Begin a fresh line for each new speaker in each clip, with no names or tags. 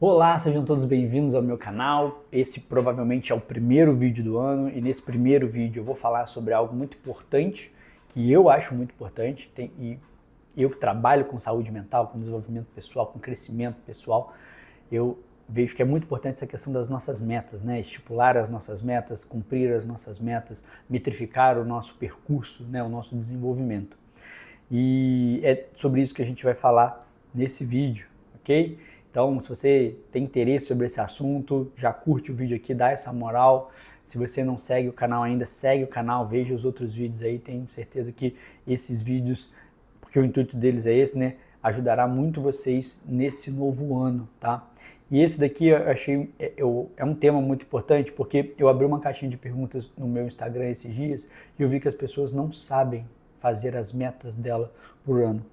Olá, sejam todos bem-vindos ao meu canal. Esse provavelmente é o primeiro vídeo do ano e nesse primeiro vídeo eu vou falar sobre algo muito importante, que eu acho muito importante, e eu que trabalho com saúde mental, com desenvolvimento pessoal, com crescimento pessoal, eu vejo que é muito importante essa questão das nossas metas, né? Estipular as nossas metas, cumprir as nossas metas, metrificar o nosso percurso, né? O nosso desenvolvimento. E é sobre isso que a gente vai falar nesse vídeo, ok? Então, se você tem interesse sobre esse assunto, já curte o vídeo aqui, dá essa moral. Se você não segue o canal ainda, segue o canal, veja os outros vídeos aí. Tenho certeza que esses vídeos, porque o intuito deles é esse, né? Ajudará muito vocês nesse novo ano, tá? E esse daqui eu achei é um tema muito importante, porque eu abri uma caixinha de perguntas no meu Instagram esses dias e eu vi que as pessoas não sabem fazer as metas dela por ano.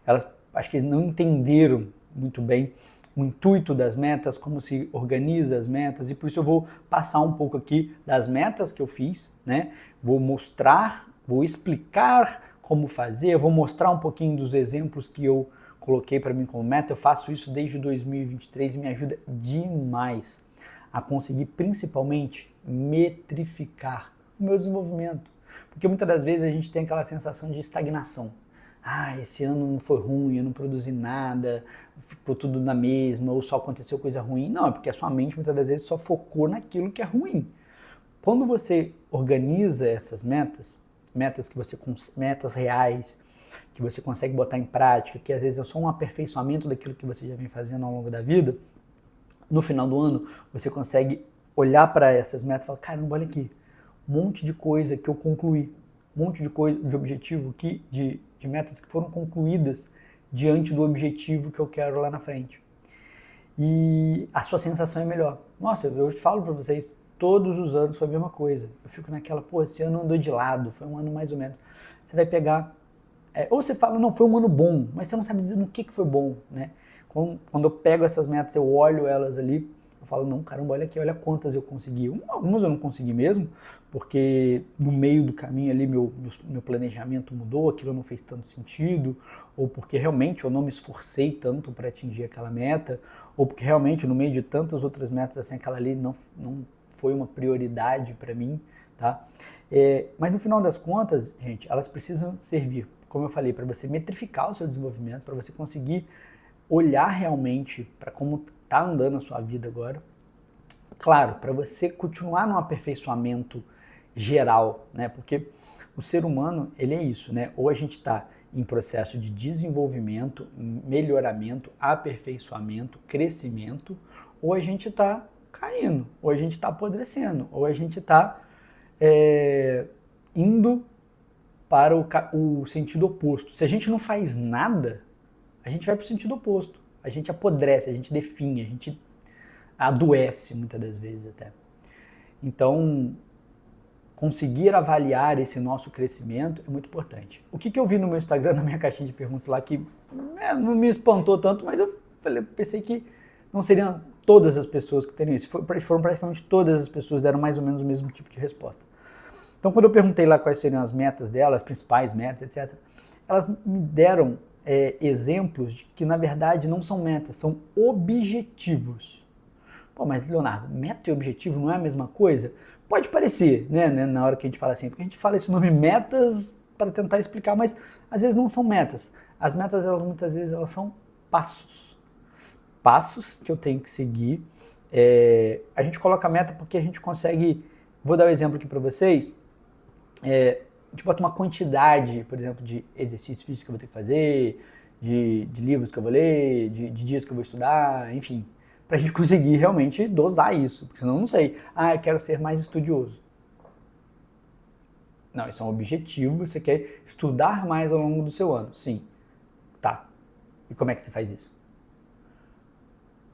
Elas acho que não entenderam muito bem o intuito das metas, como se organiza as metas, e por isso eu vou passar um pouco aqui das metas que eu fiz, né? Vou mostrar, vou explicar como fazer, vou mostrar um pouquinho dos exemplos que eu coloquei para mim como meta. Eu faço isso desde 2023 e me ajuda demais a conseguir principalmente metrificar o meu desenvolvimento. Porque muitas das vezes a gente tem aquela sensação de estagnação. Ah, esse ano não foi ruim, eu não produzi nada, ficou tudo na mesma, ou só aconteceu coisa ruim. Não, é porque a sua mente muitas das vezes só focou naquilo que é ruim. Quando você organiza essas metas, metas reais, que você consegue botar em prática, que às vezes é só um aperfeiçoamento daquilo que você já vem fazendo ao longo da vida, no final do ano você consegue olhar para essas metas e falar, caramba, olha aqui, um monte de coisa que eu concluí, um monte de coisa, de objetivo, de metas que foram concluídas diante do objetivo que eu quero lá na frente. E a sua sensação é melhor. Nossa, eu falo para vocês, todos os anos foi a mesma coisa. Eu fico naquela, pô, esse ano andou de lado, foi um ano mais ou menos. Você vai pegar, ou você fala, não, foi um ano bom, mas você não sabe dizer no que foi bom, né? Quando eu pego essas metas, eu olho elas ali, eu falo, não, caramba, olha aqui, olha quantas eu consegui. Algumas eu não consegui mesmo, porque no meio do caminho ali meu planejamento mudou, aquilo não fez tanto sentido, ou porque realmente eu não me esforcei tanto para atingir aquela meta, ou porque realmente no meio de tantas outras metas, assim, aquela ali não foi uma prioridade para mim, tá? Mas no final das contas, gente, elas precisam servir, como eu falei, para você metrificar o seu desenvolvimento, para você conseguir olhar realmente para como está andando a sua vida agora. Claro, para você continuar no aperfeiçoamento geral, né? Porque o ser humano, ele é isso, né? Ou a gente está em processo de desenvolvimento, melhoramento, aperfeiçoamento, crescimento, ou a gente está caindo, ou a gente está apodrecendo, ou a gente está indo para o sentido oposto. Se a gente não faz nada, a gente vai para o sentido oposto. A gente apodrece, a gente definha, a gente adoece muitas das vezes até. Então, conseguir avaliar esse nosso crescimento é muito importante. O que eu vi no meu Instagram, na minha caixinha de perguntas lá, que não me espantou tanto, mas eu pensei que não seriam todas as pessoas que teriam isso. Foram praticamente todas as pessoas que deram mais ou menos o mesmo tipo de resposta. Então, quando eu perguntei lá quais seriam as metas delas, as principais metas, etc., elas me deram exemplos de que, na verdade, não são metas, são objetivos. Pô, mas Leonardo, meta e objetivo não é a mesma coisa? Pode parecer, né, na hora que a gente fala assim, porque a gente fala esse nome metas para tentar explicar, mas às vezes não são metas. As metas, muitas vezes, elas são passos. Passos que eu tenho que seguir. A gente coloca meta porque a gente consegue, vou dar um exemplo aqui para vocês, a gente bota uma quantidade, por exemplo, de exercícios físicos que eu vou ter que fazer, de livros que eu vou ler, de dias que eu vou estudar, enfim, para a gente conseguir realmente dosar isso, porque senão eu não sei, eu quero ser mais estudioso. Não, isso é um objetivo, você quer estudar mais ao longo do seu ano, sim. Tá, e como é que você faz isso?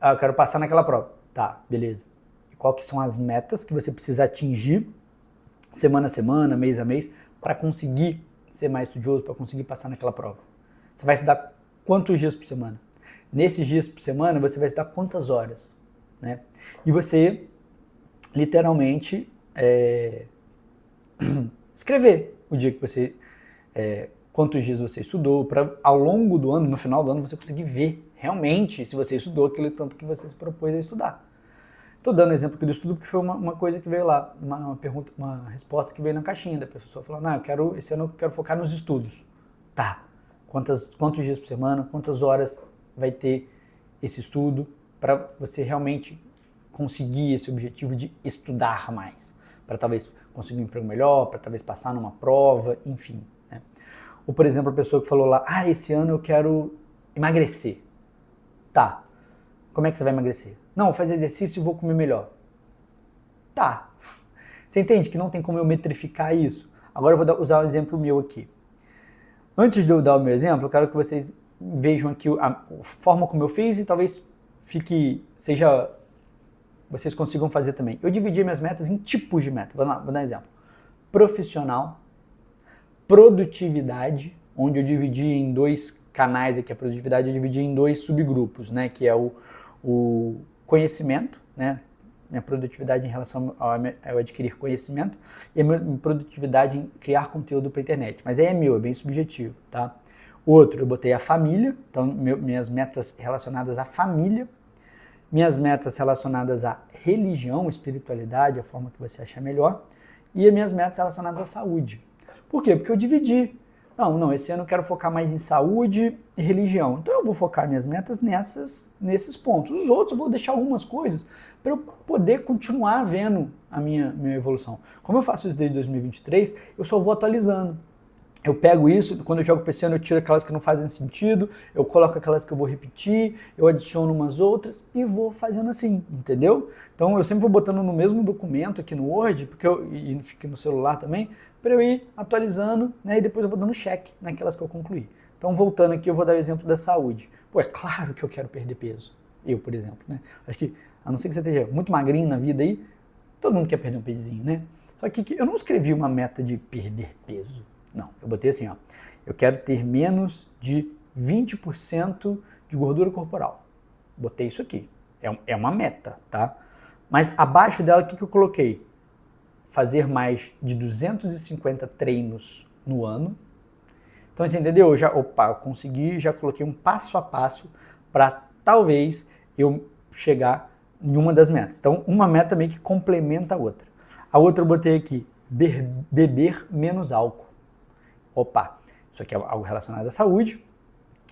Eu quero passar naquela prova. Tá, beleza. E qual que são as metas que você precisa atingir semana a semana, mês a mês, para conseguir ser mais estudioso, para conseguir passar naquela prova? Você vai estudar quantos dias por semana? Nesses dias por semana, você vai estudar quantas horas? Né? E você, literalmente, escrever o dia que você... quantos dias você estudou, para ao longo do ano, no final do ano, você conseguir ver realmente se você estudou aquilo tanto que você se propôs a estudar. Estou dando exemplo aqui do estudo porque foi uma coisa que veio lá, uma pergunta, uma resposta que veio na caixinha da pessoa falando, esse ano eu quero focar nos estudos. Tá, quantos dias por semana, quantas horas vai ter esse estudo para você realmente conseguir esse objetivo de estudar mais, para talvez conseguir um emprego melhor, para talvez passar numa prova, enfim. Né? Ou, por exemplo, a pessoa que falou lá, esse ano eu quero emagrecer. Tá, como é que você vai emagrecer? Não, vou fazer exercício e vou comer melhor. Tá, você entende que não tem como eu metrificar isso? Agora eu vou usar um exemplo meu aqui. Antes de eu dar o meu exemplo, eu quero que vocês vejam aqui a forma como eu fiz e talvez vocês consigam fazer também. Eu dividi minhas metas em tipos de meta. Vou dar um exemplo. Profissional, produtividade, onde eu dividi em 2 canais aqui, a produtividade eu dividi em 2 subgrupos, né, que é o conhecimento, né, minha produtividade em relação ao adquirir conhecimento e a minha produtividade em criar conteúdo para a internet. Mas aí é bem subjetivo, tá? Outro, eu botei a família, então minhas metas relacionadas à família, minhas metas relacionadas à religião, espiritualidade, a forma que você achar melhor, e as minhas metas relacionadas à saúde. Por quê? Porque eu dividi. Não, esse ano eu quero focar mais em saúde e religião. Então eu vou focar minhas metas nesses pontos. Os outros eu vou deixar algumas coisas para eu poder continuar vendo a minha evolução. Como eu faço isso desde 2023, eu só vou atualizando. Eu pego isso, quando eu jogo para esse ano eu tiro aquelas que não fazem sentido, eu coloco aquelas que eu vou repetir, eu adiciono umas outras e vou fazendo assim, entendeu? Então eu sempre vou botando no mesmo documento aqui no Word, e fica no celular também, para eu ir atualizando, né, e depois eu vou dando check naquelas que eu concluí. Então voltando aqui eu vou dar o exemplo da saúde. Pô, é claro que eu quero perder peso, eu por exemplo, né? Acho que, a não ser que você esteja muito magrinho na vida aí, todo mundo quer perder um pezinho, né? Só que eu não escrevi uma meta de perder peso. Não, eu botei assim, ó, eu quero ter menos de 20% de gordura corporal. Botei isso aqui, é uma meta, tá? Mas abaixo dela, o que eu coloquei? Fazer mais de 250 treinos no ano. Então, você entendeu? Eu consegui, já coloquei um passo a passo para talvez eu chegar em uma das metas. Então, uma meta meio que complementa a outra. A outra eu botei aqui, beber menos álcool. Isso aqui é algo relacionado à saúde.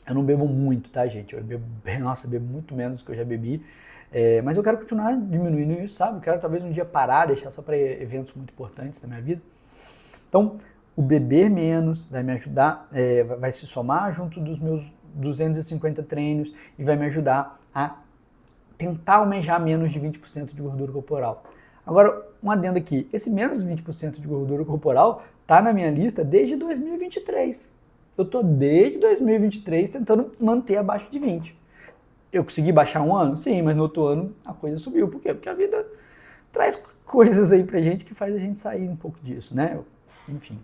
Eu não bebo muito, tá, gente? Eu bebo muito menos do que eu já bebi. Mas eu quero continuar diminuindo isso, sabe? Eu quero talvez um dia parar, deixar só para eventos muito importantes da minha vida. Então, o beber menos vai me ajudar, vai se somar junto dos meus 250 treinos e vai me ajudar a tentar almejar menos de 20% de gordura corporal. Agora, um adendo aqui, esse menos de 20% de gordura corporal está na minha lista desde 2023. Eu estou desde 2023 tentando manter abaixo de 20. Eu consegui baixar um ano? Sim, mas no outro ano a coisa subiu. Por quê? Porque a vida traz coisas aí pra gente que faz a gente sair um pouco disso, né? Enfim.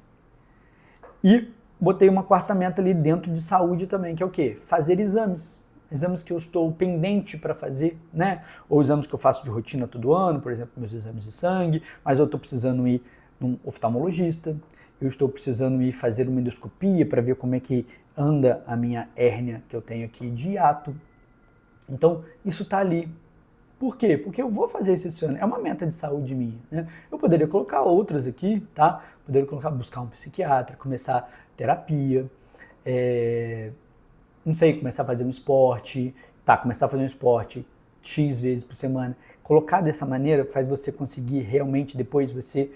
E botei uma quarta meta ali dentro de saúde também, que é o quê? Fazer exames. Exames que eu estou pendente para fazer, né? Ou exames que eu faço de rotina todo ano, por exemplo, meus exames de sangue, mas eu estou precisando ir num oftalmologista, eu estou precisando ir fazer uma endoscopia para ver como é que anda a minha hérnia que eu tenho aqui de hiato. Então, isso está ali. Por quê? Porque eu vou fazer isso esse ano. É uma meta de saúde minha, né? Eu poderia colocar outras aqui, tá? Poderia buscar um psiquiatra, começar terapia, não sei, começar a fazer um esporte, começar a fazer um esporte X vezes por semana. Colocar dessa maneira faz você conseguir realmente depois você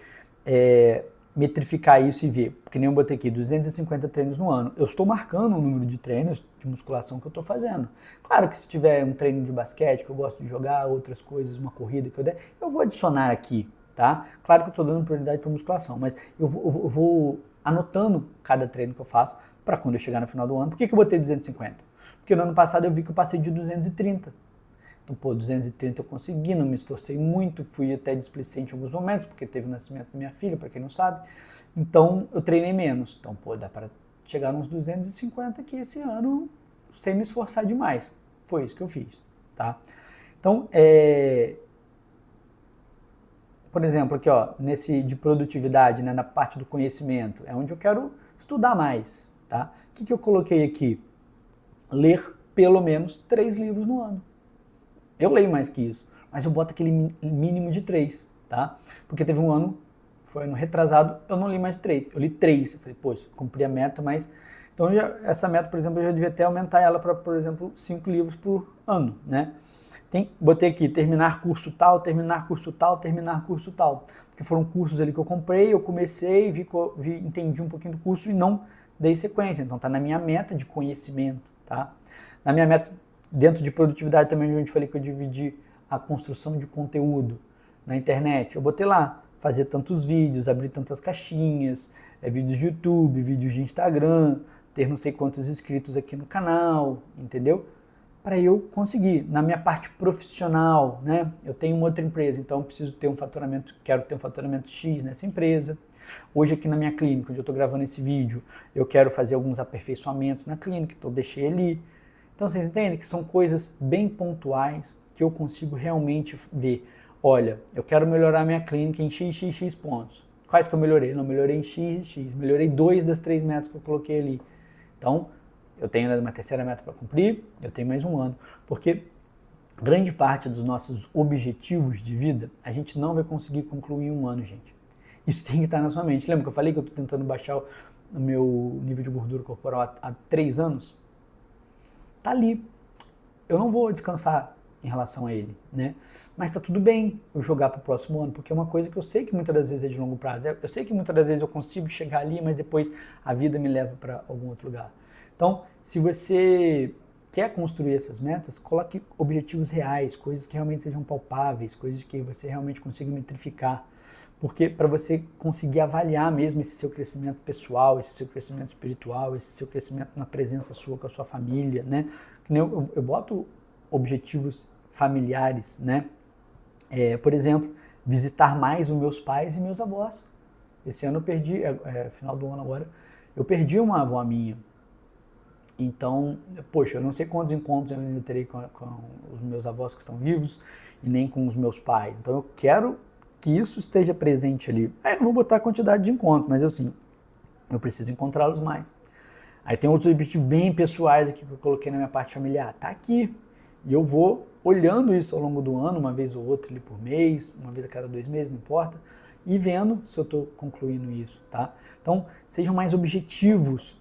metrificar isso e ver. Porque nem eu botei aqui, 250 treinos no ano. Eu estou marcando o número de treinos de musculação que eu estou fazendo. Claro que se tiver um treino de basquete que eu gosto de jogar, outras coisas, uma corrida que eu der, eu vou adicionar aqui, tá? Claro que eu estou dando prioridade para musculação, mas eu vou anotando cada treino que eu faço para quando eu chegar no final do ano. Por que eu botei 250? Porque no ano passado eu vi que eu passei de 230. Então, 230 eu consegui, não me esforcei muito, fui até displicente em alguns momentos, porque teve o nascimento da minha filha, para quem não sabe. Então, eu treinei menos. Então, dá para chegar nos 250 aqui esse ano, sem me esforçar demais. Foi isso que eu fiz, tá? Então, por exemplo, aqui, ó, nesse de produtividade, né, na parte do conhecimento, é onde eu quero estudar mais, tá? O que eu coloquei aqui? Ler pelo menos 3 livros no ano. Eu leio mais que isso, mas eu boto aquele mínimo de 3, tá? Porque teve um ano, foi ano retrasado, eu não li mais 3, eu li 3. Eu falei, poxa, cumpri a meta, mas... Então, essa meta, por exemplo, eu já devia até aumentar ela para, por exemplo, 5 livros por ano, né? Botei aqui, terminar curso tal, terminar curso tal, terminar curso tal. Porque foram cursos ali que eu comprei, eu comecei, entendi um pouquinho do curso e não dei sequência. Então, tá na minha meta de conhecimento, tá? Na minha meta, dentro de produtividade também, onde eu falei que eu dividi a construção de conteúdo na internet. Eu botei lá, fazer tantos vídeos, abrir tantas caixinhas, vídeos de YouTube, vídeos de Instagram, ter não sei quantos inscritos aqui no canal, entendeu? Para eu conseguir. Na minha parte profissional, né? Eu tenho uma outra empresa, então eu preciso ter quero ter um faturamento X nessa empresa. Hoje aqui na minha clínica, onde eu estou gravando esse vídeo, eu quero fazer alguns aperfeiçoamentos na clínica, então eu deixei ali. Então vocês entendem que são coisas bem pontuais que eu consigo realmente ver. Olha, eu quero melhorar minha clínica em x pontos. Quais que eu melhorei? Não, melhorei em x. Melhorei 2 das 3 metas que eu coloquei ali. Então, eu tenho uma terceira meta para cumprir, eu tenho mais um ano. Porque grande parte dos nossos objetivos de vida, a gente não vai conseguir concluir em um ano, gente. Isso tem que estar na sua mente. Lembra que eu falei que eu estou tentando baixar o meu nível de gordura corporal há 3 anos? Tá ali. Eu não vou descansar em relação a ele, né? Mas tá tudo bem eu jogar para o próximo ano, porque é uma coisa que eu sei que muitas das vezes é de longo prazo. Eu sei que muitas das vezes eu consigo chegar ali, mas depois a vida me leva para algum outro lugar. Então, se você quer construir essas metas, coloque objetivos reais, coisas que realmente sejam palpáveis, coisas que você realmente consiga metrificar. Porque para você conseguir avaliar mesmo esse seu crescimento pessoal, esse seu crescimento espiritual, esse seu crescimento na presença sua com a sua família, né? Eu boto objetivos familiares, né? Por exemplo, visitar mais os meus pais e meus avós. Esse ano eu perdi, final do ano agora, eu perdi uma avó minha. Então, poxa, eu não sei quantos encontros eu ainda terei com os meus avós que estão vivos e nem com os meus pais. Então eu quero que isso esteja presente ali. Aí eu não vou botar a quantidade de encontros, mas eu preciso encontrá-los mais. Aí tem outros objetivos bem pessoais aqui que eu coloquei na minha parte familiar. Tá aqui. E eu vou olhando isso ao longo do ano, uma vez ou outra ali por mês, uma vez a cada 2 meses, não importa, e vendo se eu estou concluindo isso, tá? Então, sejam mais objetivos.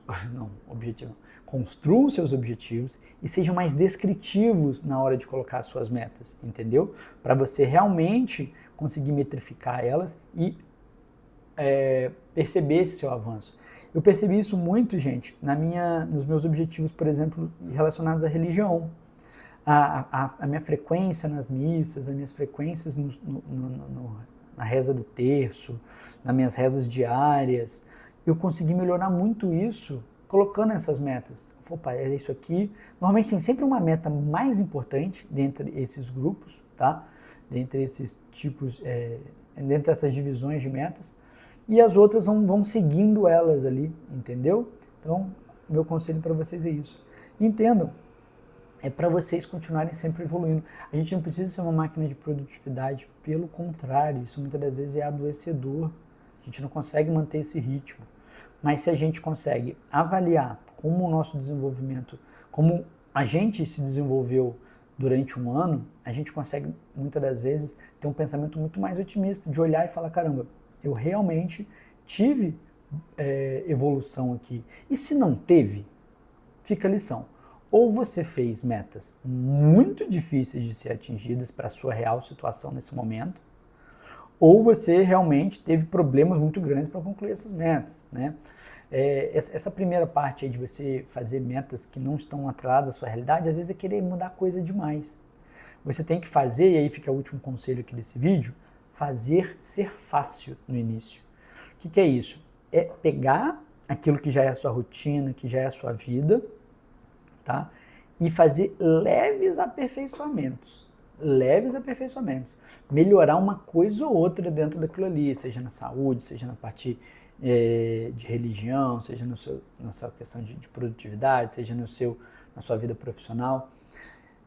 Construam seus objetivos e sejam mais descritivos na hora de colocar suas metas, entendeu? Para você realmente conseguir metrificar elas e perceber esse seu avanço. Eu percebi isso muito, gente, nos meus objetivos, por exemplo, relacionados à religião. A minha frequência nas missas, as minhas frequências na reza do terço, nas minhas rezas diárias. Eu consegui melhorar muito isso colocando essas metas. Opa, é isso aqui. Normalmente tem sempre uma meta mais importante dentre esses grupos, tá? Dentre esses tipos, dentre essas divisões de metas. E as outras vão seguindo elas ali, entendeu? Então, meu conselho para vocês é isso. Entendam, é para vocês continuarem sempre evoluindo. A gente não precisa ser uma máquina de produtividade, pelo contrário, isso muitas das vezes é adoecedor. A gente não consegue manter esse ritmo. Mas se a gente consegue avaliar como o nosso desenvolvimento, como a gente se desenvolveu durante um ano, a gente consegue muitas das vezes ter um pensamento muito mais otimista, de olhar e falar, caramba, eu realmente tive evolução aqui. E se não teve, fica a lição. Ou você fez metas muito difíceis de ser atingidas para a sua real situação nesse momento, ou você realmente teve problemas muito grandes para concluir essas metas, né? Essa primeira parte aí de você fazer metas que não estão atreladas à sua realidade, às vezes é querer mudar coisa demais. Você tem que fazer, e aí fica o último conselho aqui desse vídeo, fazer ser fácil no início. O que é isso? É pegar aquilo que já é a sua rotina, que já é a sua vida, tá? E fazer leves aperfeiçoamentos. Melhorar uma coisa ou outra dentro daquilo ali, seja na saúde, seja na parte de religião, seja na sua questão de produtividade, seja na sua vida profissional.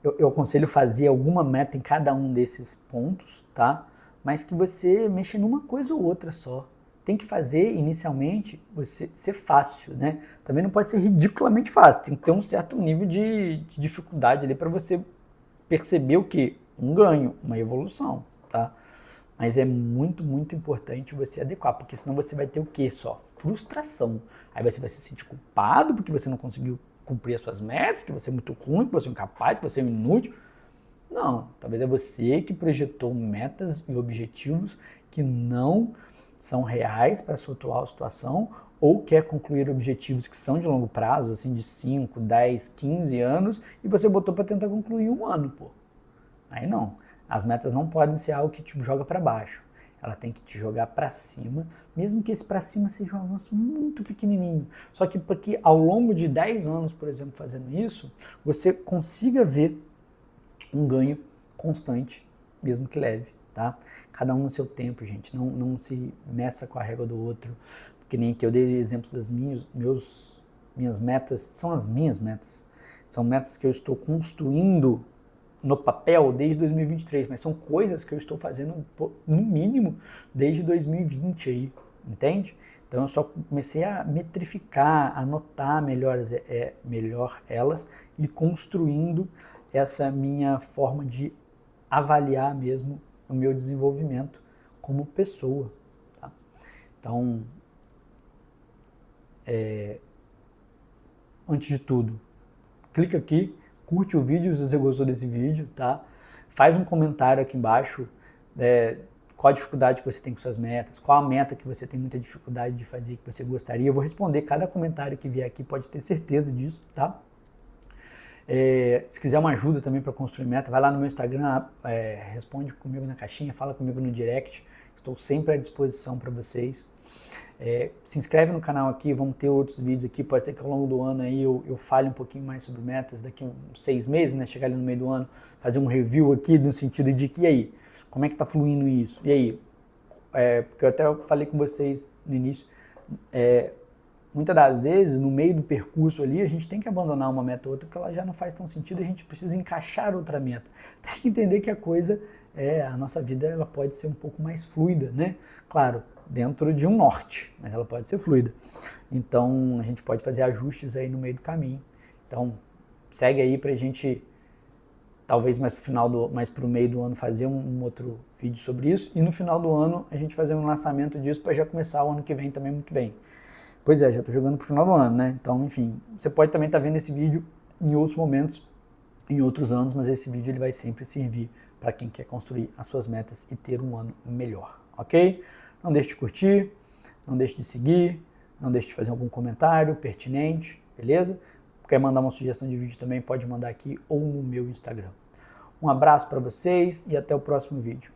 Eu aconselho fazer alguma meta em cada um desses pontos, tá? Mas que você mexa numa coisa ou outra só. tem que fazer inicialmente você ser fácil, né? Também não pode ser ridiculamente fácil, tem que ter um certo nível de dificuldade ali para você perceber o quê? Um ganho, uma evolução, tá? Mas é muito, muito importante você adequar, porque senão você vai ter o quê só? Frustração. Aí você vai se sentir culpado porque você não conseguiu cumprir as suas metas, que você é muito ruim, que você é incapaz, que você é inútil. Não, talvez é você que projetou metas e objetivos que não são reais para a sua atual situação ou quer concluir objetivos que são de longo prazo, assim de 5, 10, 15 anos e você botou para tentar concluir um ano, pô. Aí não. As metas não podem ser algo que te joga para baixo. Ela tem que te jogar para cima, mesmo que esse para cima seja um avanço muito pequenininho. Só que porque ao longo de 10 anos, por exemplo, fazendo isso, você consiga ver um ganho constante, mesmo que leve, tá? Cada um no seu tempo, gente. Não se meça com a régua do outro. Que nem que eu dei exemplos das minhas metas, são as minhas metas. São metas que eu estou construindo no papel desde 2023, mas são coisas que eu estou fazendo no mínimo desde 2020 aí, entende? Então eu só comecei a metrificar, a anotar melhor elas e construindo essa minha forma de avaliar mesmo o meu desenvolvimento como pessoa, tá? Então, antes de tudo, clica aqui, curte o vídeo se você gostou desse vídeo, tá? Faz um comentário aqui embaixo, qual a dificuldade que você tem com suas metas, qual a meta que você tem muita dificuldade de fazer, que você gostaria. Eu vou responder cada comentário que vier aqui, pode ter certeza disso, tá? Se quiser uma ajuda também para construir meta, vai lá no meu Instagram, responde comigo na caixinha, fala comigo no direct, estou sempre à disposição para vocês. Se inscreve no canal aqui, vamos ter outros vídeos aqui, pode ser que ao longo do ano aí eu fale um pouquinho mais sobre metas, daqui uns 6 meses, né, chegar ali no meio do ano, fazer um review aqui no sentido de que, e aí, como é que tá fluindo isso? E aí, porque eu até falei com vocês no início, muitas das vezes, no meio do percurso ali, a gente tem que abandonar uma meta ou outra, porque ela já não faz tão sentido, a gente precisa encaixar outra meta. Tem que entender que a coisa, a nossa vida, ela pode ser um pouco mais fluida, né? Claro, dentro de um norte, mas ela pode ser fluida. Então, a gente pode fazer ajustes aí no meio do caminho. Então, segue aí pra gente, talvez mais pro meio do ano, fazer um outro vídeo sobre isso, e no final do ano, a gente fazer um lançamento disso para já começar o ano que vem também muito bem. Pois já estou jogando pro final do ano, né? Então, enfim, você pode também estar vendo esse vídeo em outros momentos, em outros anos, mas esse vídeo ele vai sempre servir para quem quer construir as suas metas e ter um ano melhor, ok? Não deixe de curtir, não deixe de seguir, não deixe de fazer algum comentário pertinente, beleza? Quer mandar uma sugestão de vídeo também, pode mandar aqui ou no meu Instagram. Um abraço para vocês e até o próximo vídeo.